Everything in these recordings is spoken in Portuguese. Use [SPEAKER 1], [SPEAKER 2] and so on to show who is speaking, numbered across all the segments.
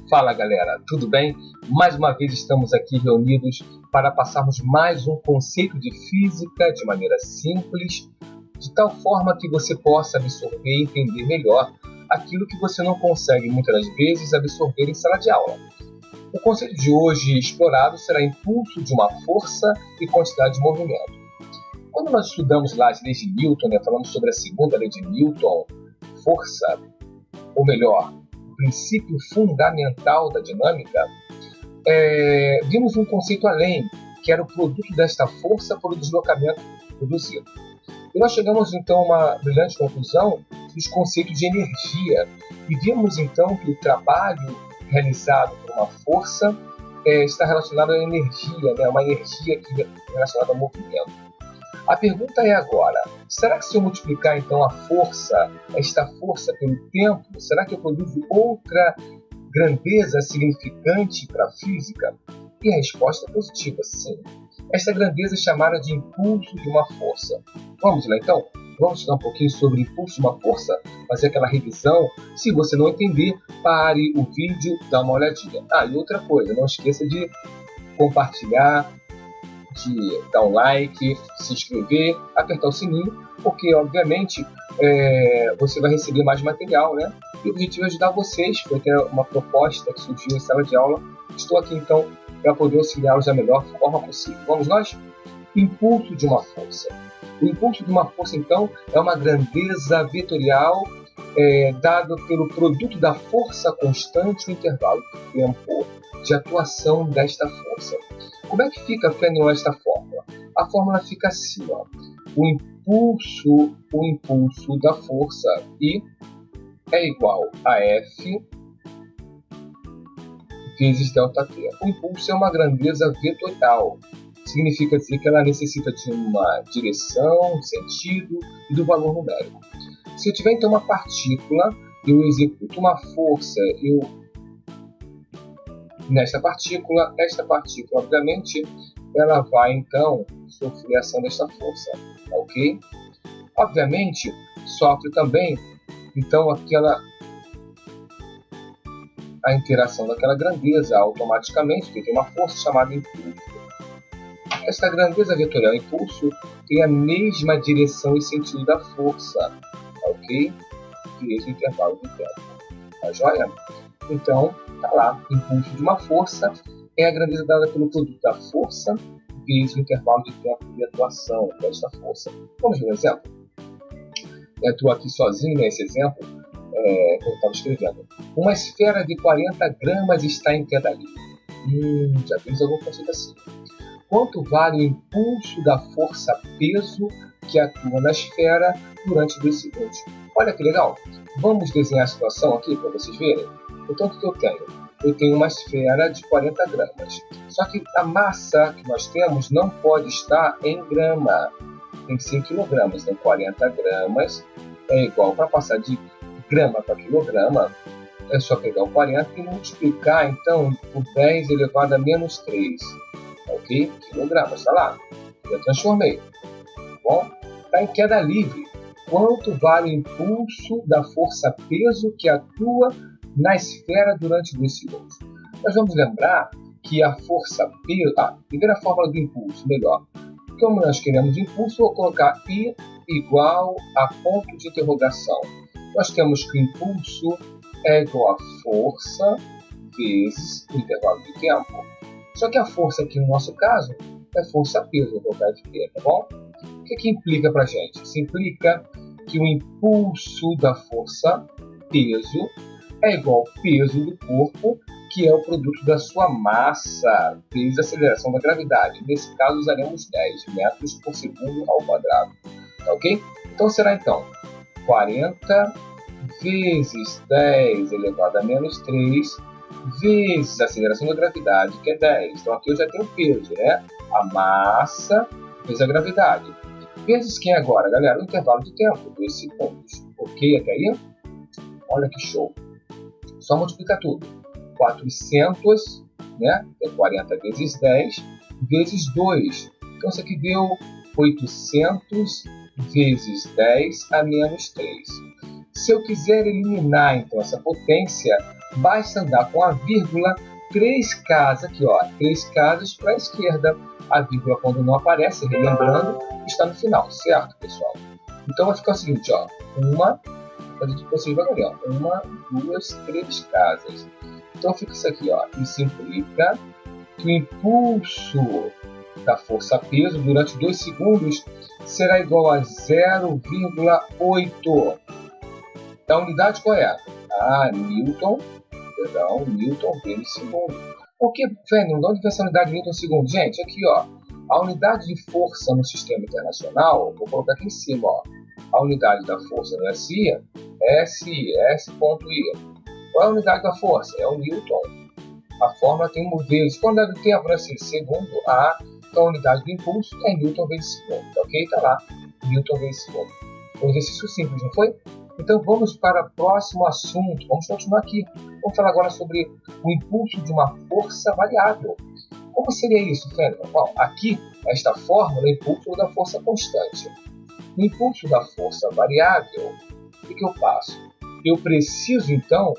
[SPEAKER 1] Fala galera, tudo bem? Mais uma vez estamos aqui reunidos para passarmos mais um conceito de física de maneira simples, de tal forma que você possa absorver e entender melhor aquilo que você não consegue muitas das vezes absorver em sala de aula. O conceito de hoje explorado será impulso de uma força e quantidade de movimento. Quando nós estudamos lá as leis de Newton, falando sobre a segunda lei de Newton, força, ou melhor, o princípio fundamental da dinâmica, vimos um conceito além, que era o produto desta força por o deslocamento produzido. E nós chegamos então a uma brilhante conclusão dos conceitos de energia, e vimos então que o trabalho realizado por uma força está relacionado à energia, uma energia que é relacionada ao movimento. A pergunta é agora, será que se eu multiplicar então esta força pelo tempo, será que eu produzo outra grandeza significante para a física? E a resposta é positiva, sim. Esta grandeza é chamada de impulso de uma força. Vamos lá então? Vamos estudar um pouquinho sobre impulso de uma força, fazer aquela revisão. Se você não entender, pare o vídeo, dá uma olhadinha. E outra coisa, não esqueça de compartilhar, de dar um like, se inscrever, apertar o sininho, porque obviamente você vai receber mais material, né? E o objetivo é ajudar vocês, foi até uma proposta que surgiu em sala de aula. Estou aqui então para poder auxiliá-los da melhor forma possível. Vamos nós? Impulso de uma força. O impulso de uma força então é uma grandeza vetorial dada pelo produto da força constante e o intervalo de tempo de atuação desta força. Como é que fica tendo esta fórmula? A fórmula fica assim, ó. O impulso da força I é igual a F vezes ΔT. O impulso é uma grandeza vetorial. Significa dizer que ela necessita de uma direção, sentido e do valor numérico. Se eu tiver então uma partícula, eu executo uma força, nesta partícula, esta partícula, obviamente, ela vai então sofrer a ação desta força, ok? Obviamente, sofre também, então, a interação daquela grandeza automaticamente, porque tem uma força chamada impulso. Esta grandeza vetorial impulso tem a mesma direção e sentido da força, ok? Vezes o intervalo de tempo. Tá joia? Então, está lá, impulso de uma força é a grandeza dada pelo produto da força vezes o intervalo de tempo de atuação desta força. Vamos ver um exemplo? Eu estou aqui sozinho nesse exemplo, que eu estava escrevendo. Uma esfera de 40 gramas está em queda livre. Já vimos algum conceito assim. Quanto vale o impulso da força-peso que atua na esfera durante 2 segundos? Olha que legal! Vamos desenhar a situação aqui para vocês verem? Então, o que eu tenho? Eu tenho uma esfera de 40 gramas. Só que a massa que nós temos não pode estar em grama. Tem que ser em quilogramas. Então, 40 gramas é igual, para passar de grama para quilograma, é só pegar o 40 e multiplicar, então, por 10 elevado a menos 3. Ok? Quilogramas, está lá. Eu transformei. Bom, está em queda livre. Quanto vale o impulso da força-peso que atua na esfera durante 2 segundos? Nós vamos lembrar que a força-peso... primeira fórmula do impulso, melhor. Como nós queremos impulso, vou colocar I igual a ponto de interrogação. Nós temos que o impulso é igual a força vezes o intervalo de tempo. Só que a força aqui no nosso caso é força-peso, vou colocar aqui, tá bom? O que implica para a gente? Isso implica que o impulso da força-peso é igual ao peso do corpo, que é o produto da sua massa vezes a aceleração da gravidade. Nesse caso, usaremos 10 metros por segundo ao quadrado. Tá ok? Então, será 40 vezes 10 elevado a menos 3 vezes a aceleração da gravidade, que é 10. Então, aqui eu já tenho o peso, né? A massa vezes a gravidade. Vezes quem agora, galera? O intervalo de tempo, 2 segundos. Ok até aí? Olha que show. Só multiplicar tudo. 400, né? É 40 vezes 10, vezes 2. Então, isso aqui deu 800 vezes 10 a menos 3. Se eu quiser eliminar, então, essa potência, basta andar com a vírgula 3 casas aqui, ó, 3 casas para a esquerda. A vírgula, quando não aparece, relembrando, está no final, certo, pessoal? Então vai ficar o seguinte, ó, vou fazer de vocês devagarinho, ó, 1, 2, 3 casas. Então fica isso aqui, ó, isso implica que o impulso da força-peso durante 2 segundos será igual a 0,8. A unidade qual é? Newton vezes segundo. Por que, Fênix, de onde vem essa unidade de Newton segundo? Gente, aqui, ó, a unidade de força no sistema internacional, vou colocar aqui em cima, ó, a unidade da força no SI é SI, S.I. Qual é a unidade da força? É o Newton. A fórmula tem vezes. Quantidade do tempo, né? Segundo, então a unidade do impulso é Newton vezes segundo, ok? Tá lá, Newton vezes segundo. Um exercício simples, não foi? Então vamos para o próximo assunto. Vamos continuar aqui. Vamos falar agora sobre o impulso de uma força variável. Como seria isso, Fênix? Bom, aqui, esta fórmula é o impulso da força constante. No impulso da força variável, o que eu faço? Eu preciso, então,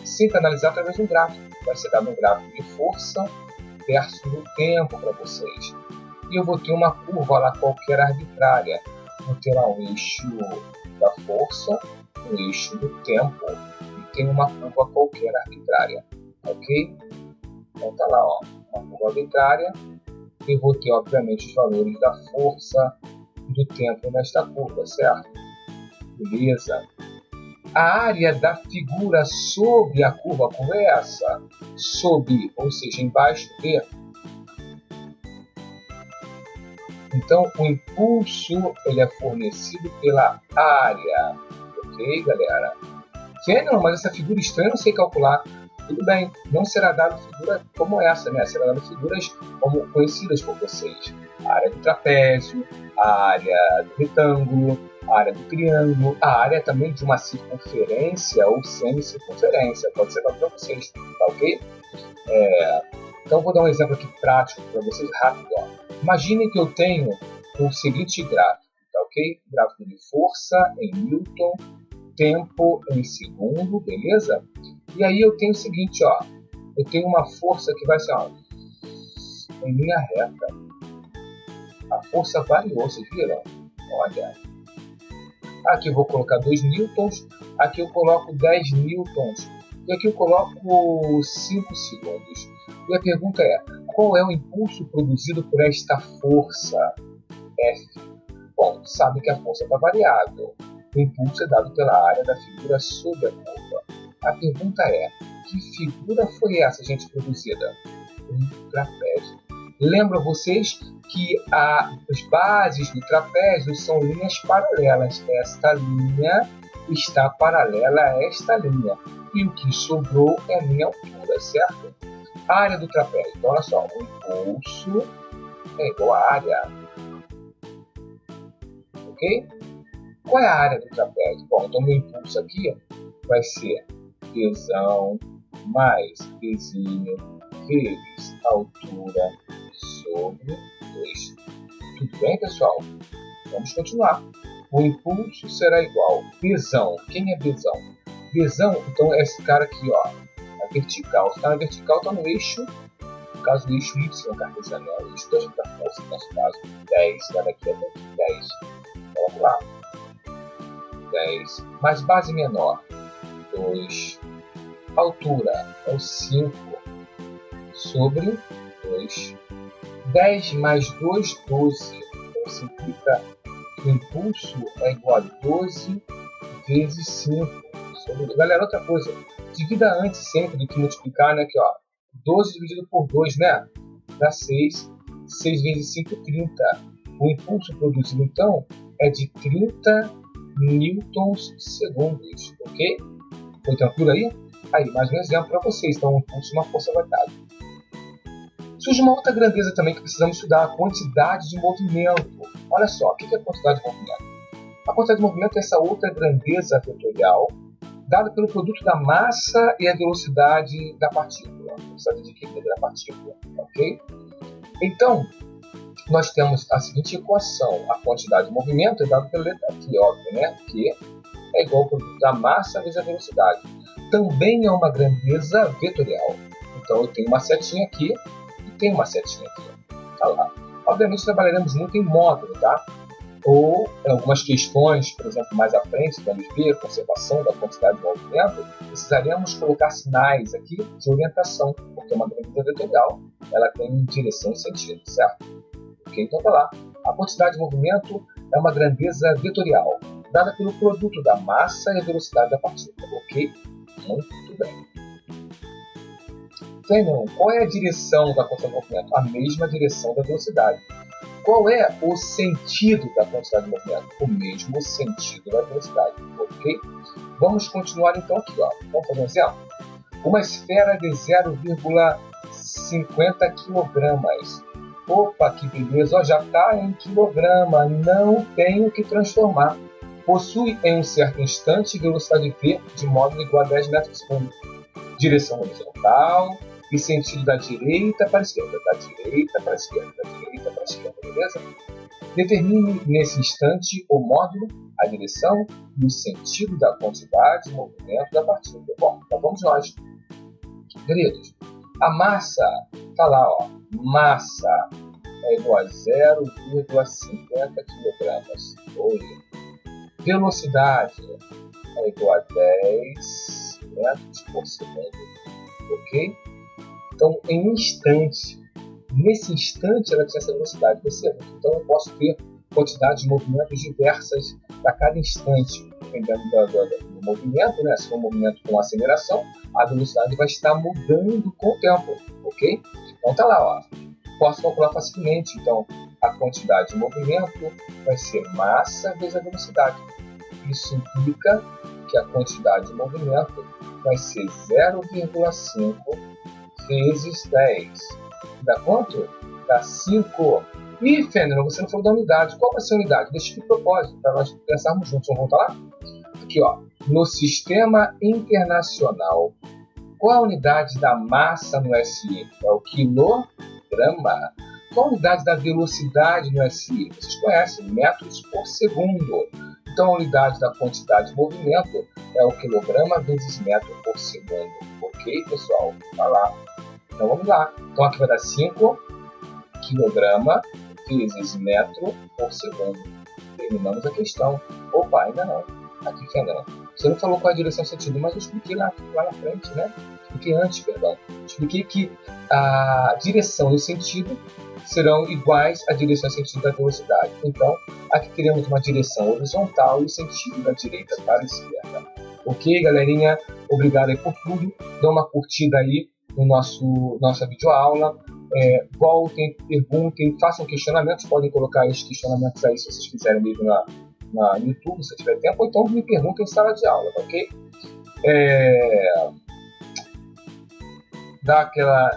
[SPEAKER 1] sempre analisar através de um gráfico. Vai ser dado um gráfico de força versus o tempo para vocês. E eu vou ter uma curva lá qualquer arbitrária. Vou ter lá um eixo da força, um eixo do tempo e tem uma curva qualquer arbitrária, ok? Então tá lá, ó, uma curva arbitrária. Eu vou ter, obviamente, os valores da força e do tempo nesta curva, certo? Beleza. A área da figura sobre a curva é essa? Sob, ou seja, embaixo de. Então, o impulso ele é fornecido pela área. Ok, galera? Fênix, mas essa figura estranha eu não sei calcular. Tudo bem, não será dada figura como essa, né? Será dada figuras como conhecidas por vocês. A área do trapézio, a área do retângulo, a área do triângulo, a área também de uma circunferência ou semicircunferência. Pode ser dado para vocês, tá ok? Então, vou dar um exemplo aqui prático para vocês, rápido. Ó. Imagine que eu tenho o seguinte gráfico, tá ok? Gráfico de força em Newton, tempo em segundo, beleza? E aí eu tenho o seguinte, ó. Eu tenho uma força que vai ser, ó, em linha reta. A força variou, vocês viram? Olha. Aqui eu vou colocar 2 newtons, aqui eu coloco 10 newtons, e aqui eu coloco 5 segundos. E a pergunta é, qual é o impulso produzido por esta força F? Bom, sabe que a força está variável. O impulso é dado pela área da figura sobre a curva. A pergunta é, que figura foi essa, gente, produzida? Um trapézio. Lembra vocês que as bases do trapézio são linhas paralelas. Esta linha está paralela a esta linha. E o que sobrou é a minha altura, certo? A área do trapézio. Então, olha só, o impulso é igual à área. Ok? Qual é a área do trapézio? Bom, então meu impulso aqui vai ser Pzão mais Pzinho vezes altura sobre 2. Tudo bem, pessoal? Vamos continuar. O impulso será igual Pzão. Quem é Pzão? Pzão, então, é esse cara aqui, ó, na vertical. Se está na vertical, está no eixo, no caso, o eixo Y cartesiano, o eixo da força, no nosso caso, 10. Vai daqui até 10. Vamos lá. 10. Mais base menor, 2. Altura é o 5 sobre 2. 10 mais 2, 12. Então, significa que o impulso é igual a 12 vezes 5. Sobre... Galera, outra coisa. Divida antes sempre do que multiplicar, né? Aqui, ó. 12 dividido por 2, né? Dá 6. 6 vezes 5, 30. O impulso produzido, então, é de 30 newtons segundos. Ok? Foi tranquilo aí? Aí, mais um exemplo para vocês. Então, o impulso de uma força variável. Surge uma outra grandeza também que precisamos estudar, a quantidade de movimento. Olha só, o que é a quantidade de movimento? A quantidade de movimento é essa outra grandeza vetorial dada pelo produto da massa e a velocidade da partícula. A velocidade de equilíbrio da partícula, ok? Então, nós temos a seguinte equação. A quantidade de movimento é dada pela letra Q, óbvio, né? Q é igual ao produto da massa vezes a velocidade. também é uma grandeza vetorial. Então eu tenho uma setinha aqui e tenho uma setinha aqui. Tá lá. Obviamente trabalharemos muito em módulo, tá? Ou em algumas questões, por exemplo, mais à frente, vamos ver, conservação da quantidade de movimento, precisaremos colocar sinais aqui de orientação, porque uma grandeza vetorial ela tem direção e sentido, certo? Ok, então tá lá. A quantidade de movimento é uma grandeza vetorial, dada pelo produto da massa e a velocidade da partícula, ok? Muito bem. Feynman, qual é a direção da quantidade de movimento? A mesma direção da velocidade. Qual é o sentido da quantidade de movimento? O mesmo sentido da velocidade, ok? Vamos continuar então aqui, ó. Vamos fazer um exemplo? Uma esfera de 0,50 kg. Opa, que beleza! Ó, já está em quilograma, não tenho que transformar. Possui em um certo instante velocidade v de módulo igual a 10 metros por segundo. Direção horizontal e sentido da direita para a esquerda, da direita para a esquerda, da direita para a esquerda, beleza? Determine nesse instante o módulo, a direção e o sentido da quantidade de movimento da partícula. Bom, então vamos nós. Queridos, a massa, está lá, ó, massa é igual a 0,50 kg. Velocidade é igual a 10 metros por segundo, ok? Então, em um instante, nesse instante ela tinha essa velocidade, perceba? Então eu posso ter quantidades de movimentos diversas a cada instante, dependendo do movimento, né? Se for um movimento com aceleração, a velocidade vai estar mudando com o tempo, ok? Então tá lá, ó. Posso calcular facilmente, então a quantidade de movimento vai ser massa vezes a velocidade. Isso implica que a quantidade de movimento vai ser 0,5 vezes 10. Dá quanto? Dá 5. Ih, Fênelon, você não falou da unidade. Qual vai ser a unidade? Deixa de propósito, para nós pensarmos juntos. Vamos voltar lá? Aqui, ó. No sistema internacional, qual a unidade da massa no SI? É o quilograma. Qual a unidade da velocidade no SI? Vocês conhecem, metros por segundo. Então, a unidade da quantidade de movimento é o quilograma vezes metro por segundo. Ok, pessoal? Tá lá. Então, vamos lá. Então, aqui vai dar 5 kg vezes metro por segundo. Terminamos a questão. Opa, ainda não. Aqui ainda não. Você não falou qual é a direção e sentido, mas eu expliquei lá na frente, né? Expliquei antes, perdão. Expliquei que a direção e o sentido serão iguais à direção e sentido da velocidade. Então, aqui teremos uma direção horizontal e o sentido da direita para a esquerda. Ok, galerinha? Obrigado aí por tudo. Dê uma curtida aí no nossa videoaula. Voltem, perguntem, façam questionamentos. Podem colocar esses questionamentos aí se vocês quiserem mesmo no YouTube, se tiver tempo. Ou então me perguntem em sala de aula, ok? Dá aquela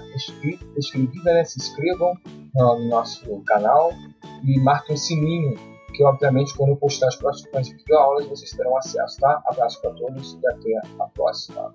[SPEAKER 1] escrevida, né? Se inscrevam no nosso canal e marquem o sininho, que obviamente quando eu postar as próximas videoaulas vocês terão acesso, tá? Abraço para todos e até a próxima.